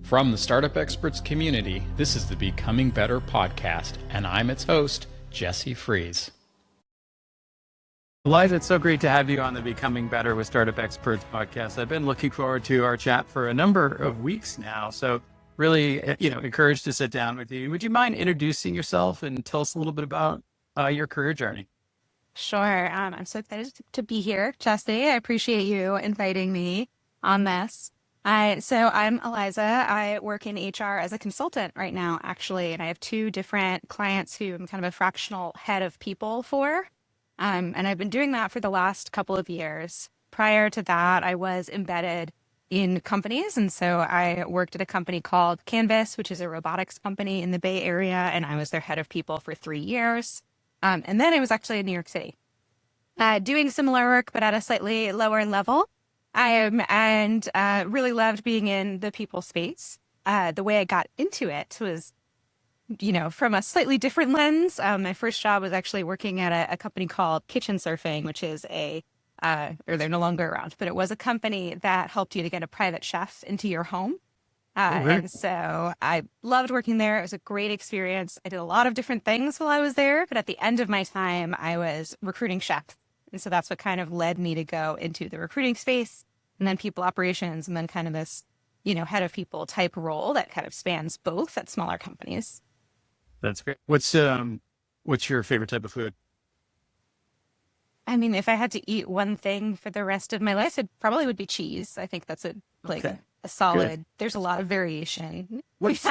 From the Startup Experts community, this is the Becoming Better podcast, and I'm its host, Jesse Freese. Eliza, it's so great to have you on the Becoming Better with Startup Experts podcast. I've been looking forward to our chat for a number of weeks now, so really, encouraged to sit down with you. Would you mind introducing yourself and tell us a little bit about your career journey? Sure. I'm so excited to be here, Jesse. I appreciate you inviting me on this. So I'm Eliza. I work in HR as a consultant right now, actually, and I have two different clients who I'm kind of a fractional head of people for. And I've been doing that for the last couple of years. Prior to that, I was embedded in companies. And so I worked at a company called Canvas, which is a robotics company in the Bay Area, and I was their head of people for 3 years. And then I was actually in New York City, doing similar work, but at a slightly lower level. And really loved being in the people space. The way I got into it was, from a slightly different lens. My first job was actually working at a company called Kitchen Surfing, which is or they're no longer around, but it was a company that helped you to get a private chef into your home. And so I loved working there. It was a great experience. I did a lot of different things while I was there, but at the end of my time, I was recruiting chefs. And so that's what kind of led me to go into the recruiting space and then people operations and then kind of this, head of people type role that kind of spans both at smaller companies. That's great. What's your favorite type of food? I mean, if I had to eat one thing for the rest of my life, it probably would be cheese. I think that's a solid. Good. There's a lot of variation. That's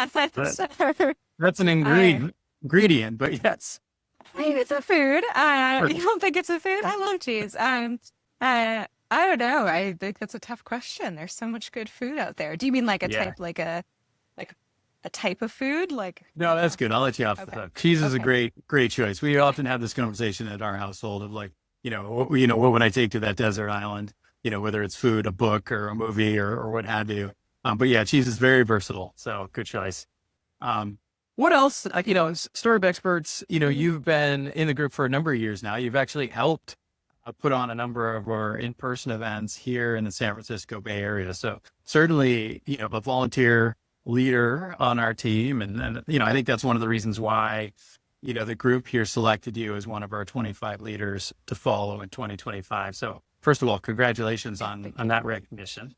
an ingredient, but yes. It's a food. You don't think it's a food? I love cheese. I don't know. I think that's a tough question. There's so much good food out there. Do you mean like a type, like a type of food? No, that's good. I'll let you off the hook. Cheese is a great choice. We often have this conversation at our household of what would I take to that desert island? Whether it's food, a book, or a movie, or what have you. But yeah, cheese is very versatile. So good choice. What else? Startup Experts, you've been in the group for a number of years now. You've actually helped put on a number of our in-person events here in the San Francisco Bay Area. So certainly, a volunteer leader on our team. And I think that's one of the reasons why, the group here selected you as one of our 25 leaders to follow in 2025. So first of all, congratulations on that recognition.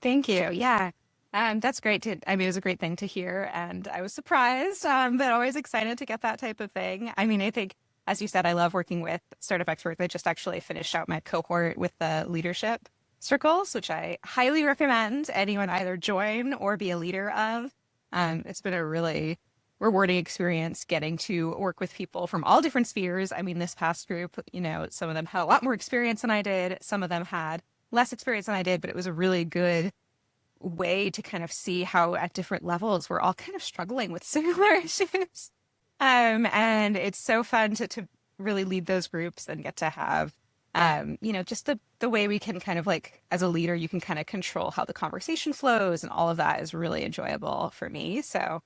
Thank you. Yeah. That's great. It was a great thing to hear. And I was surprised, but always excited to get that type of thing. I mean, I think, as you said, I love working with Startup Experts. I just actually finished out my cohort with the Leadership Circles, which I highly recommend anyone either join or be a leader of. It's been a really rewarding experience getting to work with people from all different spheres. I mean, this past group, some of them had a lot more experience than I did. Some of them had less experience than I did, but it was a really good way to kind of see how at different levels we're all kind of struggling with similar issues. And it's so fun to really lead those groups and get to have, just the way we can kind of as a leader, you can kind of control how the conversation flows, and all of that is really enjoyable for me. So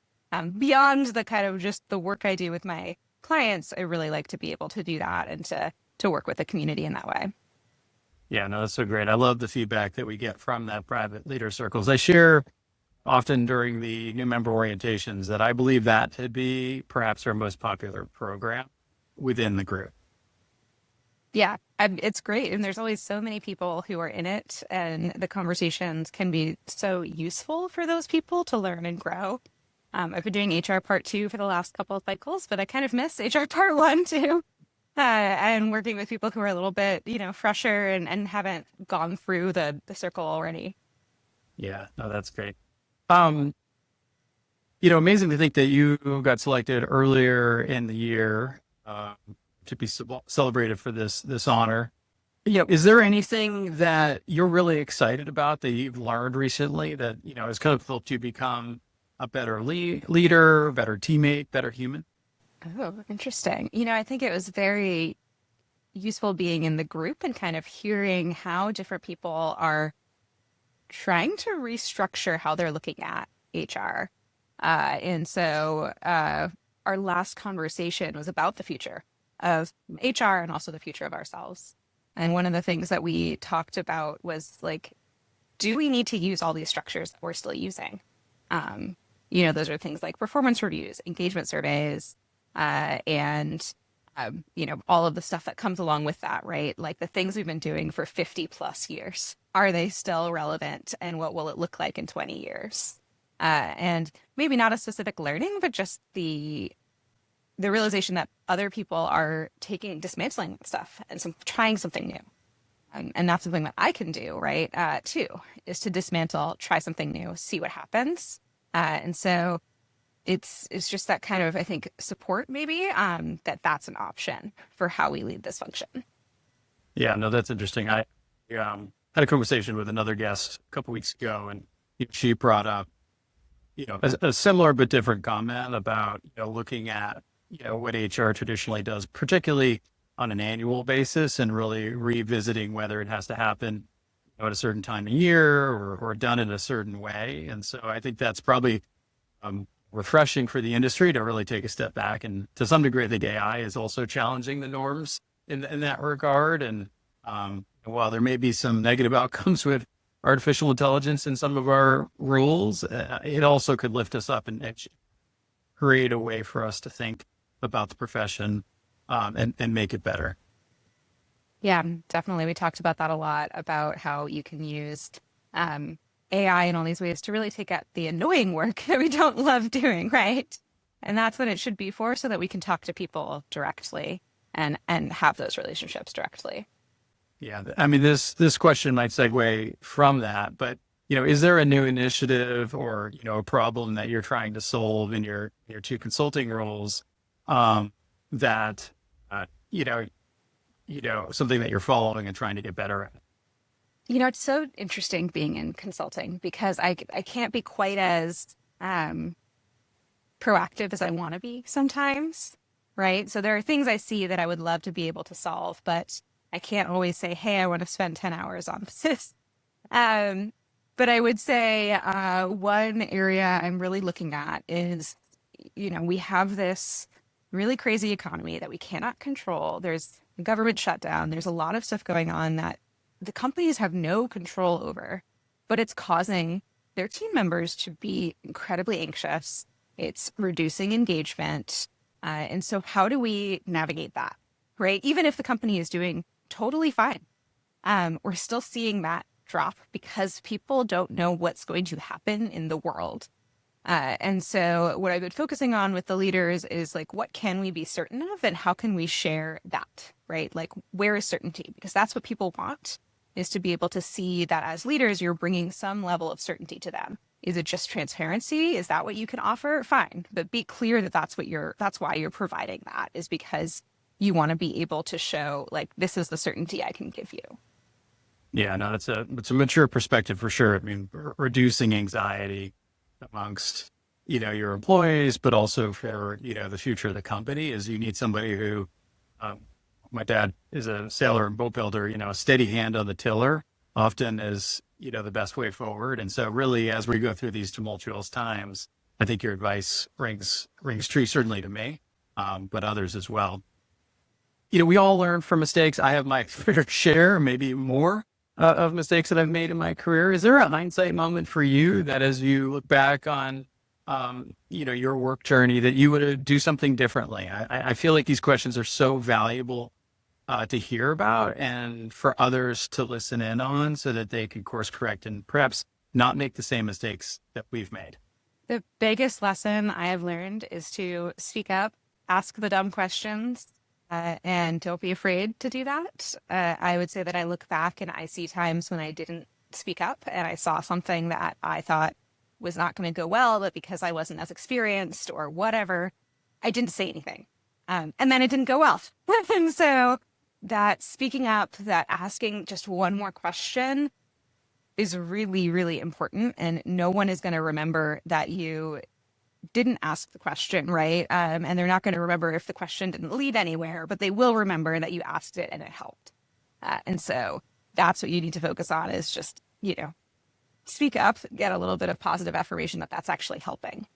beyond the kind of just the work I do with my clients, I really like to be able to do that and to work with the community in that way. Yeah, no, that's so great. I love the feedback that we get from that private leader circles. I share often during the new member orientations that I believe that to be perhaps our most popular program within the group. Yeah, it's great. And there's always so many people who are in it, and the conversations can be so useful for those people to learn and grow. I've been doing HR Part 2 for the last couple of cycles, but I kind of miss HR Part 1 too. And working with people who are a little bit, fresher and haven't gone through the circle already. Yeah, no, that's great. Amazing to think that you got selected earlier in the year to be celebrated for this honor. Is there anything that you're really excited about that you've learned recently that, has kind of helped you become a better leader, better teammate, better human? Oh, interesting. I think it was very useful being in the group and kind of hearing how different people are trying to restructure how they're looking at HR. And so our last conversation was about the future of HR and also the future of ourselves. And one of the things that we talked about was do we need to use all these structures that we're still using? Those are things like performance reviews, engagement surveys, and all of the stuff that comes along with that, right? Like the things we've been doing for 50 plus years. Are they still relevant? And what will it look like in 20 years? And maybe not a specific learning, but just the realization that other people are dismantling stuff and trying something new. And that's something that I can do, right? Too, is to dismantle, try something new, see what happens. And so it's just that kind of, I think, support maybe, that's an option for how we lead this function. Yeah, no, that's interesting. I had a conversation with another guest a couple weeks ago, and she brought up, a similar but different comment about, looking at, what HR traditionally does, particularly on an annual basis, and really revisiting whether it has to happen at a certain time of year or done in a certain way. And so I think that's probably refreshing for the industry to really take a step back. And to some degree, I think AI is also challenging the norms in that regard. And while there may be some negative outcomes with artificial intelligence in some of our roles, it also could lift us up and create a way for us to think about the profession and make it better. Yeah, definitely. We talked about that a lot, about how you can use AI in all these ways to really take out the annoying work that we don't love doing, right? And that's what it should be for, so that we can talk to people directly and have those relationships directly. Yeah, I mean, this question might segue from that, but is there a new initiative or a problem that you're trying to solve in your two consulting roles that something that you're following and trying to get better at? It's so interesting being in consulting, because I can't be quite as proactive as I want to be sometimes, right? So there are things I see that I would love to be able to solve, but I can't always say, hey, I want to spend 10 hours on this. But I would say one area I'm really looking at is, we have this really crazy economy that we cannot control. There's a government shutdown. There's a lot of stuff going on that the companies have no control over, but it's causing their team members to be incredibly anxious. It's reducing engagement. And so how do we navigate that, right? Even if the company is doing totally fine, we're still seeing that drop because people don't know what's going to happen in the world. And so what I've been focusing on with the leaders is like, what can we be certain of and how can we share that, right? Like, where is certainty? Because that's what people want, is to be able to see that as leaders, you're bringing some level of certainty to them. Is it just transparency? Is that what you can offer? Fine. But be clear that that's why you're providing that, is because you want to be able to show, like, this is the certainty I can give you. Yeah, no, it's a mature perspective for sure. I mean, reducing anxiety amongst, your employees, but also for, the future of the company, is you need somebody who, my dad is a sailor and boat builder, a steady hand on the tiller often is, the best way forward. And so really, as we go through these tumultuous times, I think your advice rings true, certainly to me, but others as well. We all learn from mistakes. I have my fair share, maybe more, of mistakes that I've made in my career. Is there a hindsight moment for you that, as you look back on, your work journey, that you would do something differently? I feel like these questions are so valuable to hear about and for others to listen in on, so that they can course correct and perhaps not make the same mistakes that we've made. The biggest lesson I have learned is to speak up, ask the dumb questions, and don't be afraid to do that. I would say that I look back and I see times when I didn't speak up and I saw something that I thought was not going to go well, but because I wasn't as experienced or whatever, I didn't say anything. And then it didn't go well. And so that speaking up, that asking just one more question is really, really important. And no one is going to remember that you didn't ask the question, right? And they're not going to remember if the question didn't lead anywhere, but they will remember that you asked it and it helped. And so that's what you need to focus on, is just, speak up, get a little bit of positive affirmation that that's actually helping.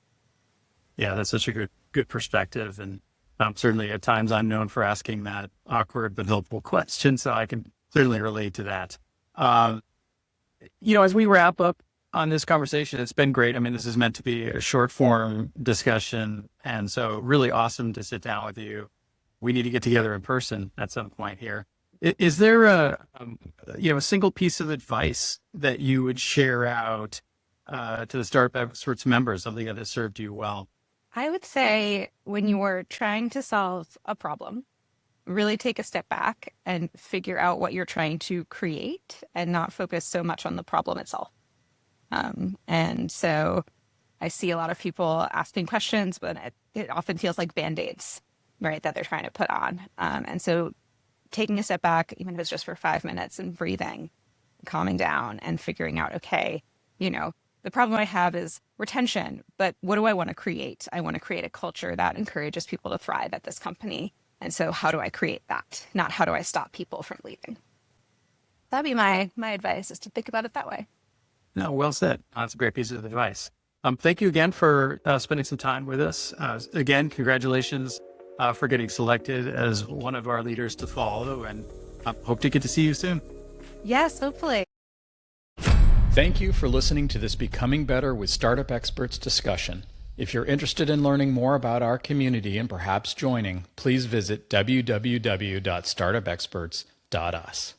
Yeah, that's such a good perspective. And certainly at times I'm known for asking that awkward but helpful question, so I can certainly relate to that. as we wrap up on this conversation, it's been great. I mean, this is meant to be a short form discussion. And so really awesome to sit down with you. We need to get together in person at some point here. Is there a single piece of advice that you would share out to the Startup Experts members, something that has served you well? I would say when you are trying to solve a problem, really take a step back and figure out what you're trying to create and not focus so much on the problem itself. And so I see a lot of people asking questions, but it often feels like Band-Aids, right, that they're trying to put on. And so taking a step back, even if it's just for 5 minutes, and breathing, calming down and figuring out, okay, the problem I have is retention, but what do I want to create? I want to create a culture that encourages people to thrive at this company. And so how do I create that? Not how do I stop people from leaving? That'd be my advice, is to think about it that way. No, well said. That's a great piece of advice. Thank you again for spending some time with us. Again, congratulations for getting selected as one of our leaders to follow, and hope to get to see you soon. Yes, hopefully. Thank you for listening to this Becoming Better with Startup Experts discussion. If you're interested in learning more about our community and perhaps joining, please visit www.startupexperts.us.